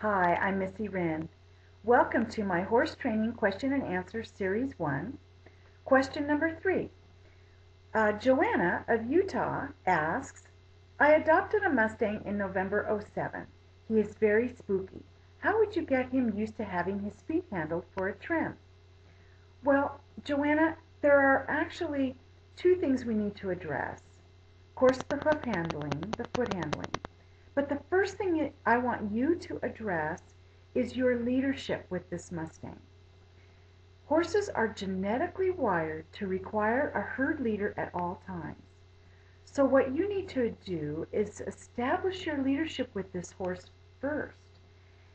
Hi, I'm Missy Wryn. Welcome to my horse training question and answer series 1. Question number 3. Joanna of Utah asks, I adopted a Mustang in November '07. He is very spooky. How would you get him used to having his feet handled for a trim? Well, Joanna, there are actually two things we need to address. Of course, the hoof handling, the foot handling. But the first thing I want you to address is your leadership with this Mustang. Horses are genetically wired to require a herd leader at all times. So what you need to do is establish your leadership with this horse first.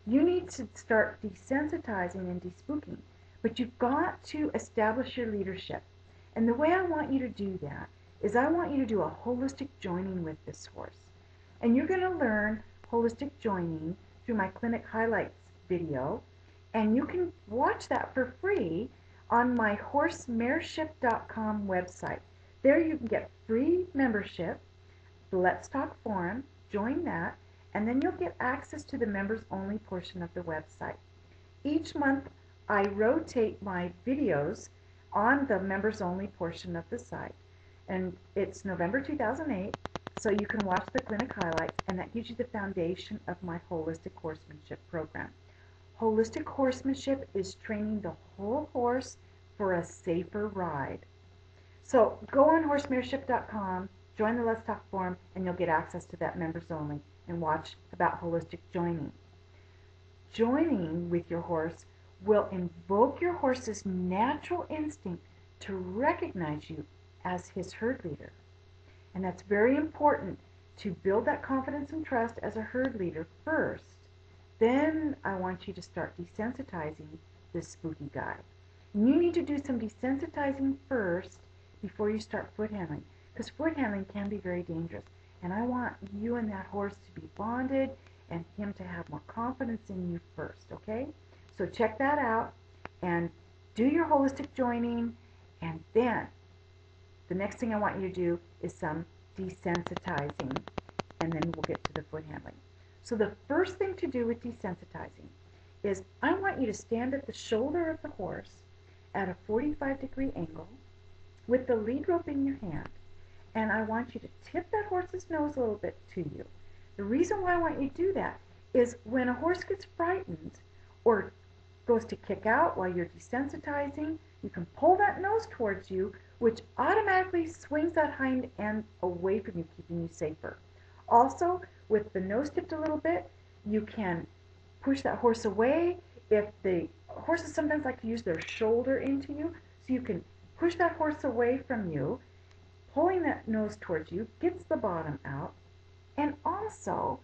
You need to start desensitizing and despooking, but you've got to establish your leadership. And the way I want you to do that is I want you to do a holistic joining with this horse. And you're going to learn holistic joining through my clinic highlights video. And you can watch that for free on my horsemareship.com website. There you can get free membership, the Let's Talk forum, join that, and then you'll get access to the members only portion of the website. Each month I rotate my videos on the members only portion of the site. And it's November 2008. So you can watch the clinic highlights, and that gives you the foundation of my holistic horsemanship program. Holistic horsemanship is training the whole horse for a safer ride. So go on horsemareship.com, join the Let's Talk forum, and you'll get access to that members only and watch about holistic joining. Joining with your horse will invoke your horse's natural instinct to recognize you as his herd leader. And that's very important to build that confidence and trust as a herd leader first. Then I want you to start desensitizing this spooky guy. And you need to do some desensitizing first before you start foot handling, because foot handling can be very dangerous. And I want you and that horse to be bonded and him to have more confidence in you first, okay? So check that out and do your holistic joining, and then the next thing I want you to do is some desensitizing, and then we'll get to the foot handling. So the first thing to do with desensitizing is I want you to stand at the shoulder of the horse at a 45-degree angle with the lead rope in your hand, and I want you to tip that horse's nose a little bit to you. The reason why I want you to do that is when a horse gets frightened or goes to kick out while you're desensitizing, you can pull that nose towards you, which automatically swings that hind end away from you, keeping you safer. Also, with the nose tipped a little bit, you can push that horse away. If the horses sometimes like to use their shoulder into you, so you can push that horse away from you, pulling that nose towards you, gets the bottom out. And also,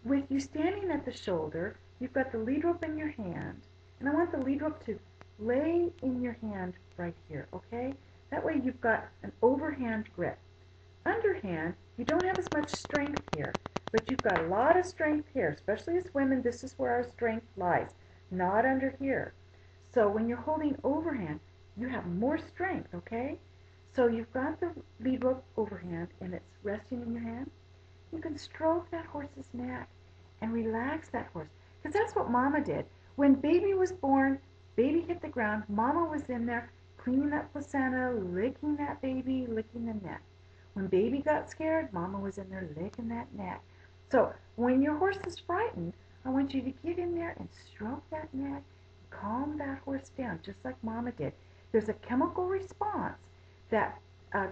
with you standing at the shoulder, you've got the lead rope in your hand, and I want the lead rope to lay in your hand right here, okay? That way you've got an overhand grip. Underhand, you don't have as much strength here, but you've got a lot of strength here, especially as women. This is where our strength lies, not under here. So when you're holding overhand, you have more strength, okay? So you've got the lead rope overhand, and it's resting in your hand. You can stroke that horse's neck and relax that horse, because that's what Mama did. When baby was born, baby hit the ground, Mama was in there cleaning that placenta, licking that baby, licking the neck. When baby got scared, Mama was in there licking that neck. So when your horse is frightened, I want you to get in there and stroke that neck, calm that horse down, just like Mama did. There's a chemical response that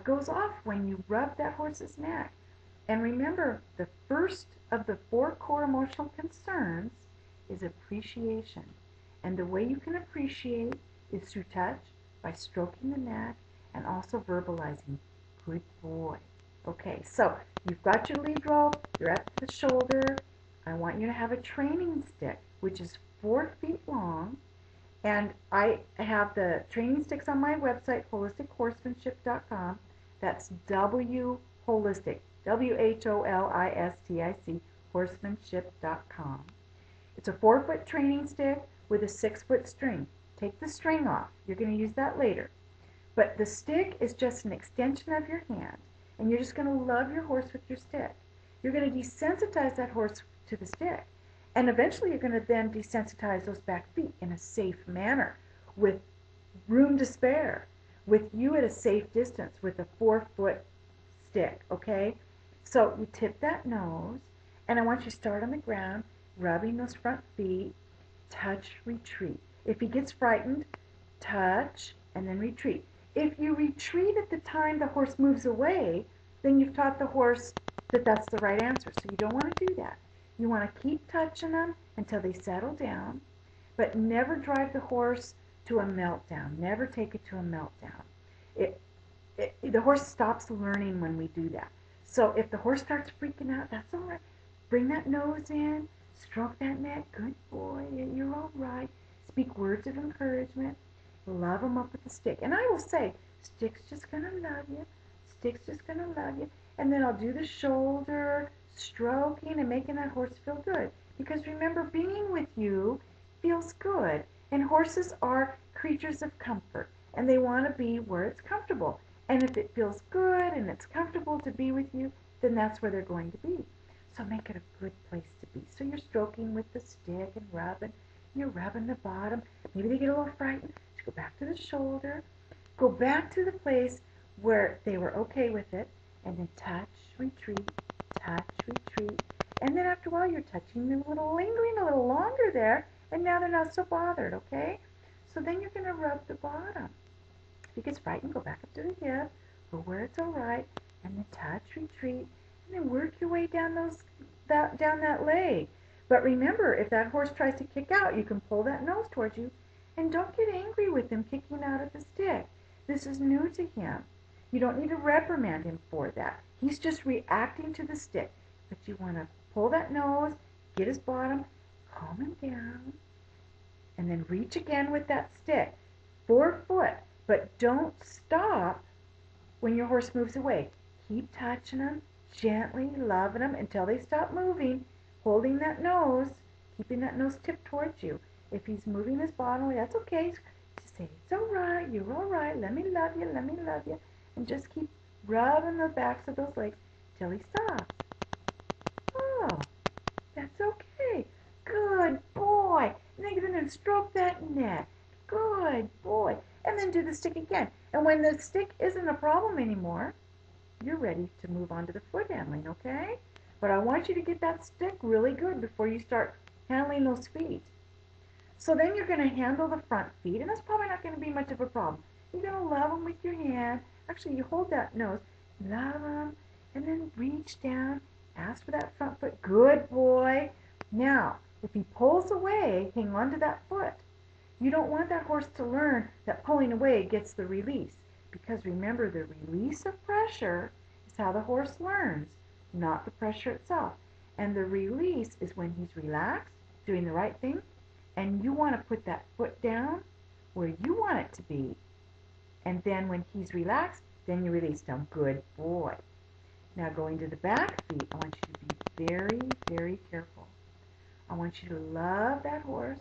goes off when you rub that horse's neck. And remember, the first of the 4 core emotional concerns is appreciation. And the way you can appreciate is through touch, by stroking the neck, and also verbalizing, good boy. Okay, so you've got your lead rope, you're at the shoulder. I want you to have a training stick, which is 4 feet long. And I have the training sticks on my website, holistichorsemanship.com. That's holistic, WHOLISTIC, horsemanship.com. It's a 4-foot training stick with a 6-foot string. Take the string off. You're going to use that later. But the stick is just an extension of your hand, and you're just going to love your horse with your stick. You're going to desensitize that horse to the stick. And eventually you're going to then desensitize those back feet in a safe manner with room to spare, with you at a safe distance with a 4-foot stick, okay? So you tip that nose, and I want you to start on the ground, rubbing those front feet, touch, retreat. If he gets frightened, touch, and then retreat. If you retreat at the time the horse moves away, then you've taught the horse that that's the right answer. So you don't want to do that. You want to keep touching them until they settle down, but never drive the horse to a meltdown. Never take it to a meltdown. The horse stops learning when we do that. So if the horse starts freaking out, that's all right. Bring that nose in, stroke that neck. Good boy, you're all right. Speak words of encouragement. Love them up with the stick. And I will say, stick's just going to love you. Stick's just going to love you. And then I'll do the shoulder, stroking and making that horse feel good. Because remember, being with you feels good. And horses are creatures of comfort. And they want to be where it's comfortable. And if it feels good and it's comfortable to be with you, then that's where they're going to be. So make it a good place to be. So you're stroking with the stick and rubbing. You're rubbing the bottom. Maybe they get a little frightened. So go back to the shoulder. Go back to the place where they were okay with it. And then touch, retreat, touch, retreat. And then after a while, you're touching them a little, lingering a little longer there. And now they're not so bothered, okay? So then you're going to rub the bottom. If he gets frightened, go back up to the hip. Go where it's all right. And then touch, retreat. And then work your way down down that leg. But remember, if that horse tries to kick out, you can pull that nose towards you. And don't get angry with him kicking out of the stick. This is new to him. You don't need to reprimand him for that. He's just reacting to the stick. But you want to pull that nose, get his bottom, calm him down, and then reach again with that stick. 4 foot. But don't stop when your horse moves away. Keep touching them, gently loving them until they stop moving, holding that nose, keeping that nose tipped towards you. If he's moving his bottom away, that's okay. Just say, it's all right, you're all right, let me love you, let me love you. And just keep rubbing the backs of those legs till he stops. Oh, that's okay. Good boy. And then stroke that neck. Good boy. And then do the stick again. And when the stick isn't a problem anymore, you're ready to move on to the foot handling, okay? But I want you to get that stick really good before you start handling those feet. So then you're going to handle the front feet, and that's probably not going to be much of a problem. You're going to love them with your hand. Actually, you hold that nose, love them, and then reach down, ask for that front foot. Good boy. Now, if he pulls away, hang on to that foot. You don't want that horse to learn that pulling away gets the release. Because remember, the release of pressure is how the horse learns, not the pressure itself. And the release is when he's relaxed, doing the right thing, and you want to put that foot down where you want it to be. And then when he's relaxed, then you release down. Good boy. Now going to the back feet, I want you to be very, very careful. I want you to love that horse,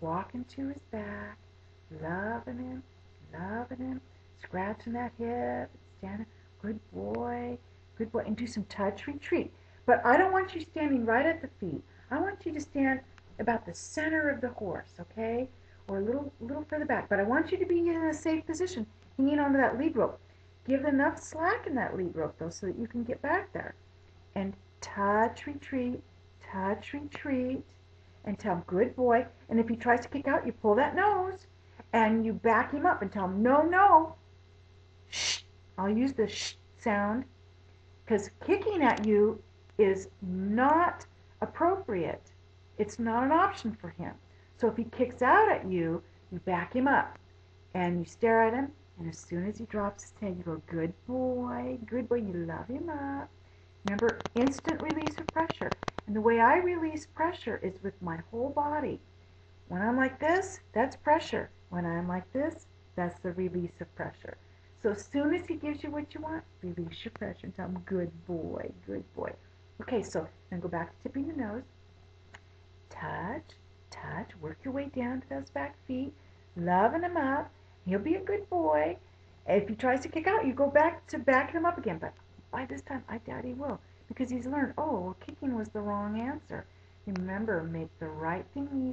walking to his back, loving him, scratching that hip, standing. Good boy, and do some touch retreat. But I don't want you standing right at the feet. I want you to stand about the center of the horse, okay? Or a little further back. But I want you to be in a safe position, hanging onto that lead rope. Give enough slack in that lead rope, though, so that you can get back there. And touch, retreat, and tell him, good boy. And if he tries to kick out, you pull that nose, and you back him up and tell him, no, no. Shh. I'll use the shh sound, because kicking at you is not appropriate. It's not an option for him. So if he kicks out at you, you back him up, and you stare at him, and as soon as he drops his head, you go, good boy, you love him up. Remember, instant release of pressure. And the way I release pressure is with my whole body. When I'm like this, that's pressure. When I'm like this, that's the release of pressure. So as soon as he gives you what you want, release your pressure and tell him, good boy, good boy. Okay, so then go back to tipping the nose. Touch, work your way down to those back feet, loving him up. He'll be a good boy. If he tries to kick out, you go back to backing him up again. But by this time, I doubt he will, because he's learned, oh, well, kicking was the wrong answer. Remember, make the right thing